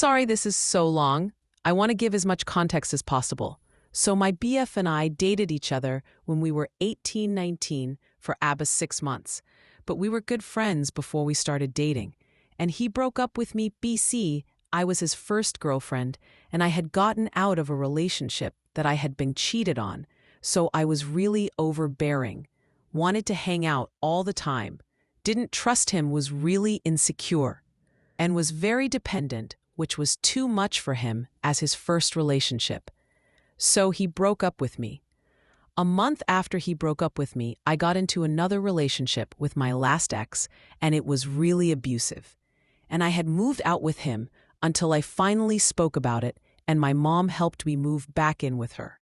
Sorry this is so long. I want to give as much context as possible. So my BF and I dated each other when we were 18, 19 for ABBA's 6 months. But we were good friends before we started dating. And he broke up with me BC. I was his first girlfriend, and I had gotten out of a relationship that I had been cheated on. So I was really overbearing. Wanted to hang out all the time. Didn't trust him, was really insecure. And was very dependent, which was too much for him as his first relationship. So he broke up with me. A month after he broke up with me, I got into another relationship with my last ex, and it was really abusive. And I had moved out with him until I finally spoke about it, and my mom helped me move back in with her.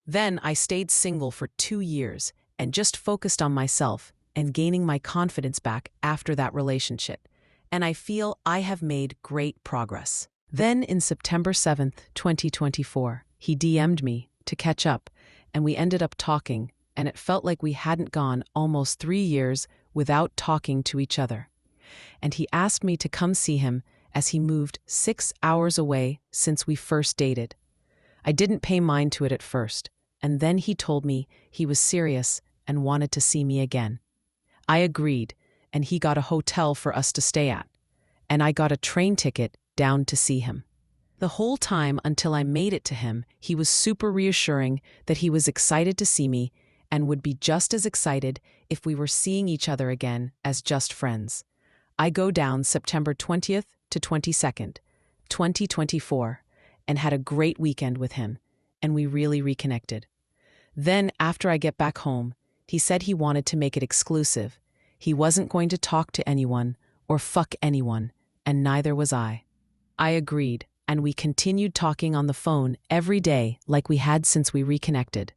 Then I stayed single for 2 years and just focused on myself and gaining my confidence back after that relationship. And I feel I have made great progress. Then in September 7th, 2024, he DM'd me to catch up, and we ended up talking, and it felt like we hadn't gone almost 3 years without talking to each other. And he asked me to come see him as he moved 6 hours away since we first dated. I didn't pay mind to it at first, and then he told me he was serious and wanted to see me again. I agreed, and he got a hotel for us to stay at, and I got a train ticket down to see him. The whole time until I made it to him, he was super reassuring that he was excited to see me and would be just as excited if we were seeing each other again as just friends. I go down September 20th to 22nd, 2024, and had a great weekend with him, and we really reconnected. Then, after I get back home, he said he wanted to make it exclusive. He wasn't going to talk to anyone or fuck anyone, and neither was I. I agreed, and we continued talking on the phone every day like we had since we reconnected.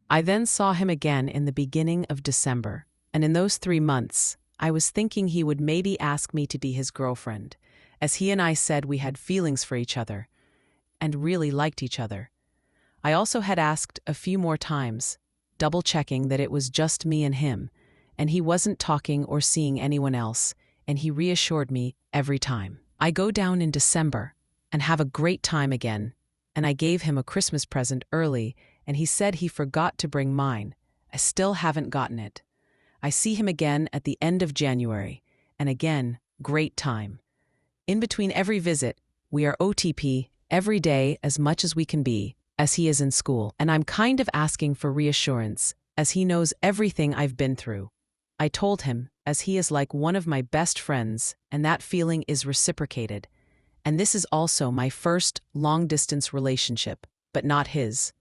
I then saw him again in the beginning of December, and in those 3 months, I was thinking he would maybe ask me to be his girlfriend, as he and I said we had feelings for each other and really liked each other. I also had asked a few more times, double-checking that it was just me and him, and he wasn't talking or seeing anyone else, and he reassured me every time. I go down in December and have a great time again, and I gave him a Christmas present early, and he said he forgot to bring mine. I still haven't gotten it. I see him again at the end of January, and again, great time. In between every visit, we are OTP every day as much as we can be, as he is in school, and I'm kind of asking for reassurance, as he knows everything I've been through. I told him, as he is like one of my best friends, and that feeling is reciprocated. And this is also my first long-distance relationship, but not his.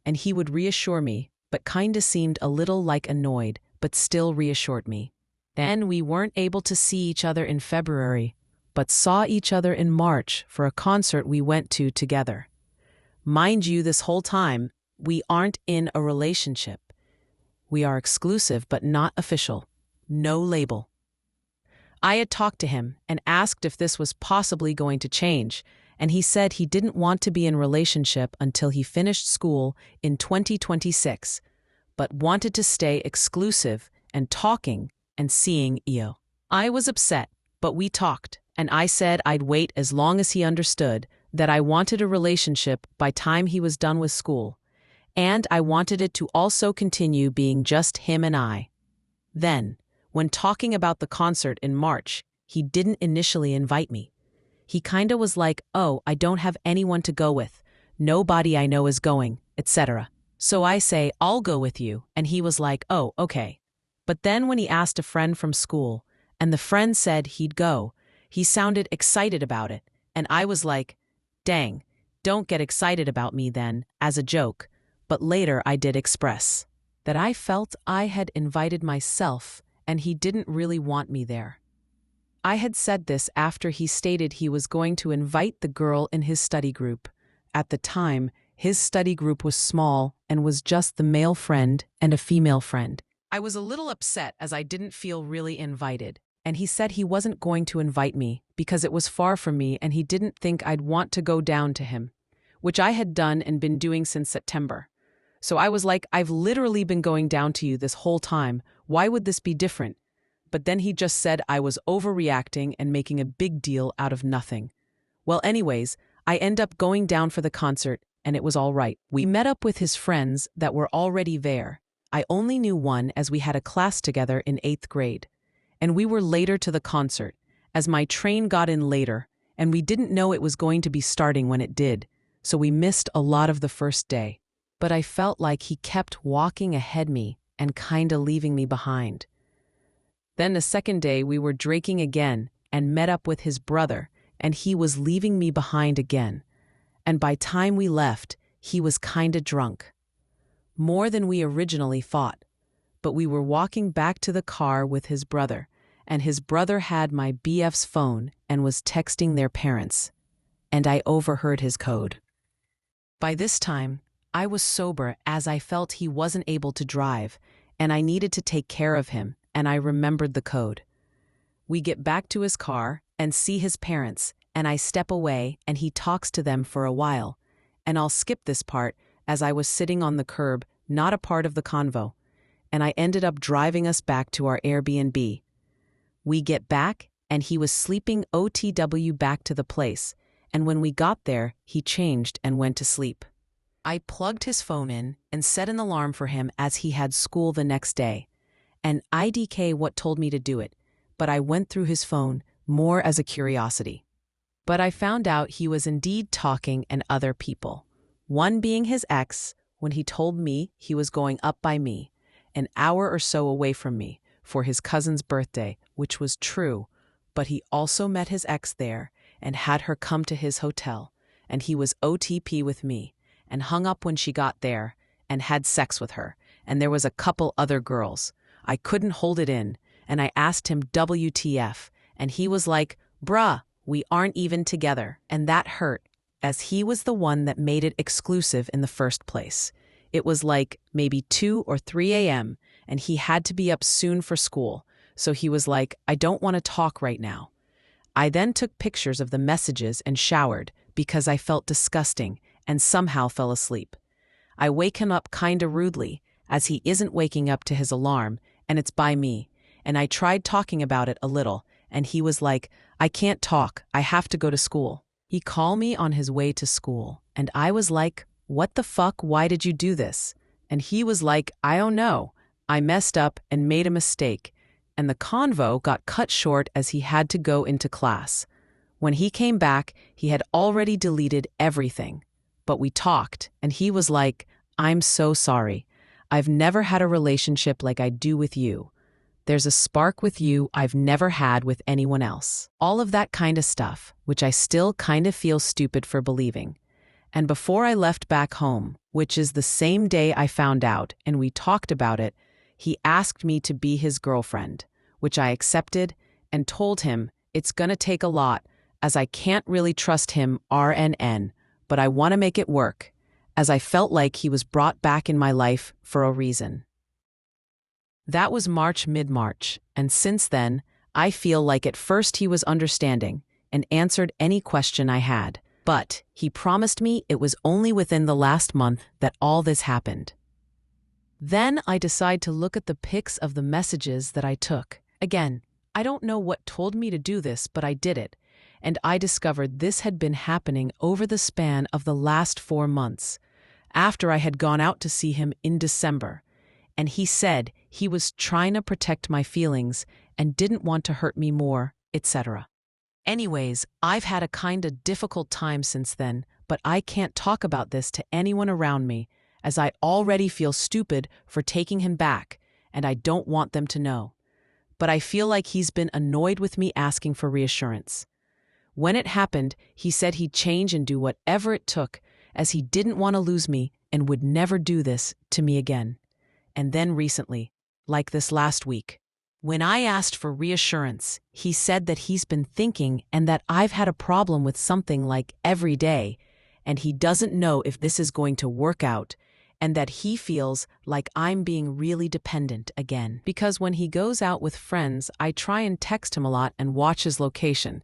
And he would reassure me, but kinda seemed a little like annoyed, but still reassured me. Then we weren't able to see each other in February, but saw each other in March for a concert we went to together. Mind you, this whole time, we aren't in a relationship. We are exclusive but not official. No label. I had talked to him and asked if this was possibly going to change, and he said he didn't want to be in a relationship until he finished school in 2026, but wanted to stay exclusive and talking and seeing EO. I was upset, but we talked, and I said I'd wait as long as he understood that I wanted a relationship by time he was done with school, and I wanted it to also continue being just him and I. Then, when talking about the concert in March, he didn't initially invite me. He kinda was like, oh, I don't have anyone to go with, nobody I know is going, etc. So I say, I'll go with you, and he was like, oh, okay. But then when he asked a friend from school, and the friend said he'd go, he sounded excited about it, and I was like, dang, don't get excited about me then, as a joke. But later I did express that I felt I had invited myself, and he didn't really want me there. I had said this after he stated he was going to invite the girl in his study group. At the time, his study group was small and was just the male friend and a female friend. I was a little upset as I didn't feel really invited, and he said he wasn't going to invite me because it was far from me and he didn't think I'd want to go down to him, which I had done and been doing since September. So I was like, I've literally been going down to you this whole time. Why would this be different? But then he just said I was overreacting and making a big deal out of nothing, Well, anyways, I end up going down for the concert, and it was all right. We met up with his friends that were already there. I only knew one as we had a class together in 8th grade. And we were later to the concert, as my train got in later, and we didn't know it was going to be starting when it did, so we missed a lot of the first day. But I felt like he kept walking ahead me and kinda leaving me behind. Then the second day we were drinking again and met up with his brother, and he was leaving me behind again. And by time we left, he was kinda drunk. More than we originally thought. But we were walking back to the car with his brother, and his brother had my BF's phone and was texting their parents. And I overheard his code. By this time, I was sober as I felt he wasn't able to drive, and I needed to take care of him, and I remembered the code. We get back to his car and see his parents, and I step away and he talks to them for a while. And I'll skip this part as I was sitting on the curb, not a part of the convo. And I ended up driving us back to our Airbnb. We get back, and he was sleeping OTW back to the place, and when we got there, he changed and went to sleep. I plugged his phone in and set an alarm for him as he had school the next day. And IDK what told me to do it, but I went through his phone more as a curiosity. But I found out he was indeed talking and other people. One being his ex, when he told me he was going up by me, an hour or so away from me, for his cousin's birthday, which was true, but he also met his ex there and had her come to his hotel, and he was OTP with me, and hung up when she got there, and had sex with her, and there was a couple other girls. I couldn't hold it in, and I asked him WTF, and he was like, bruh, we aren't even together, and that hurt, as he was the one that made it exclusive in the first place. It was like maybe 2 or 3 a.m., and he had to be up soon for school, so he was like, I don't want to talk right now. I then took pictures of the messages and showered because I felt disgusting and somehow fell asleep. I wake him up kinda rudely, as he isn't waking up to his alarm, and it's by me, and I tried talking about it a little, and he was like, I can't talk, I have to go to school. He called me on his way to school, and I was like, what the fuck, why did you do this? And he was like, I don't know, I messed up and made a mistake, and the convo got cut short as he had to go into class. When he came back, he had already deleted everything. But we talked, and he was like, I'm so sorry. I've never had a relationship like I do with you. There's a spark with you I've never had with anyone else. All of that kind of stuff, which I still kind of feel stupid for believing. And before I left back home, which is the same day I found out and we talked about it, he asked me to be his girlfriend, which I accepted and told him it's gonna take a lot, as I can't really trust him RNN, but I want to make it work, as I felt like he was brought back in my life for a reason. That was mid-March, and since then, I feel like at first he was understanding and answered any question I had, but he promised me it was only within the last month that all this happened. Then I decide to look at the pics of the messages that I took. Again, I don't know what told me to do this, but I did it, and I discovered this had been happening over the span of the last 4 months, after I had gone out to see him in December, and he said he was trying to protect my feelings and didn't want to hurt me more, etc. Anyways, I've had a kinda difficult time since then, but I can't talk about this to anyone around me, as I already feel stupid for taking him back, and I don't want them to know. But I feel like he's been annoyed with me asking for reassurance. When it happened, he said he'd change and do whatever it took, as he didn't want to lose me and would never do this to me again. And then recently, like this last week, when I asked for reassurance, he said that he's been thinking and that I've had a problem with something like every day, and he doesn't know if this is going to work out, and that he feels like I'm being really dependent again. Because when he goes out with friends, I try and text him a lot and watch his location,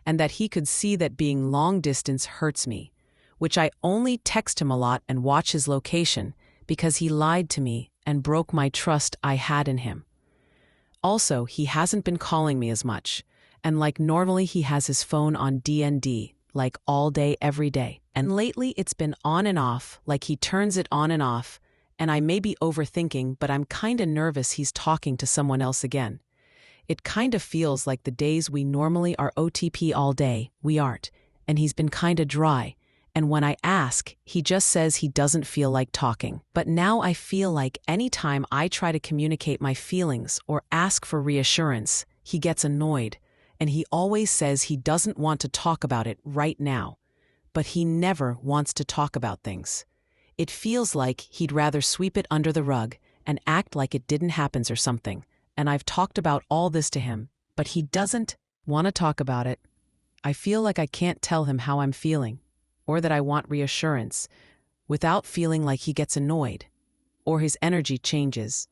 and that he could see that being long distance hurts me, which I only text him a lot and watch his location because he lied to me and broke my trust I had in him. Also, he hasn't been calling me as much, and like normally he has his phone on DND, like all day, every day. And lately it's been on and off, like he turns it on and off, and I may be overthinking, but I'm kinda nervous he's talking to someone else again. It kind of feels like the days we normally are OTP all day, we aren't, and he's been kinda dry. And when I ask, he just says he doesn't feel like talking. But now I feel like anytime I try to communicate my feelings or ask for reassurance, he gets annoyed, and he always says he doesn't want to talk about it right now. But he never wants to talk about things. It feels like he'd rather sweep it under the rug and act like it didn't happen or something. And I've talked about all this to him, but he doesn't want to talk about it. I feel like I can't tell him how I'm feeling, or that I want reassurance, without feeling like he gets annoyed, or his energy changes.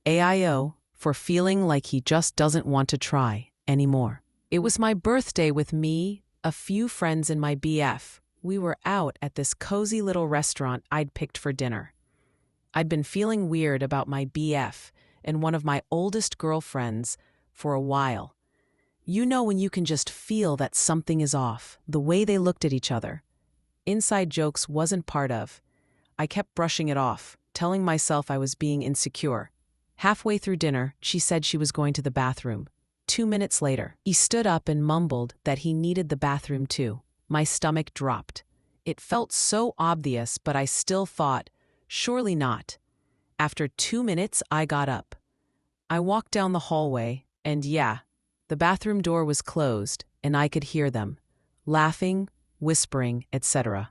AIO, for feeling like he just doesn't want to try anymore. It was my birthday with me, a few friends, and my BF. We were out at this cozy little restaurant I'd picked for dinner. I'd been feeling weird about my BF and one of my oldest girlfriends for a while. You know when you can just feel that something is off, the way they looked at each other. Inside jokes wasn't part of. I kept brushing it off, telling myself I was being insecure. Halfway through dinner, she said she was going to the bathroom. 2 minutes later, he stood up and mumbled that he needed the bathroom too. My stomach dropped. It felt so obvious, but I still thought, surely not. After 2 minutes, I got up. I walked down the hallway, and yeah, the bathroom door was closed, and I could hear them, laughing, whispering, etc.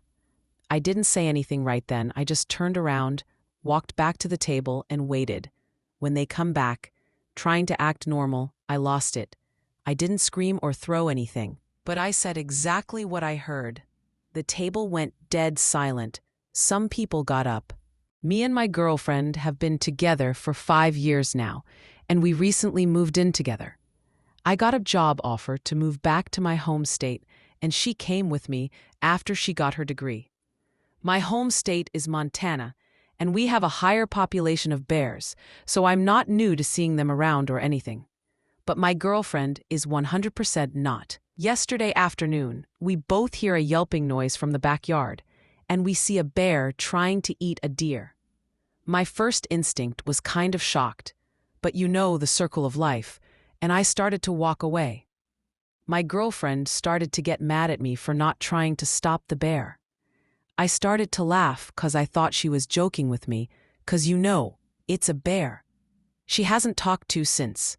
I didn't say anything right then. I just turned around, walked back to the table, and waited. When they come back, trying to act normal, I lost it. I didn't scream or throw anything, but I said exactly what I heard. The table went dead silent. Some people got up. Me and my girlfriend have been together for 5 years now, and we recently moved in together. I got a job offer to move back to my home state, and she came with me after she got her degree. My home state is Montana, and we have a higher population of bears, so I'm not new to seeing them around or anything. But my girlfriend is 100% not. Yesterday afternoon, we both hear a yelping noise from the backyard, and we see a bear trying to eat a deer. My first instinct was kind of shocked, but you know the circle of life, and I started to walk away. My girlfriend started to get mad at me for not trying to stop the bear. I started to laugh because I thought she was joking with me, because you know, it's a bear. She hasn't talked to since.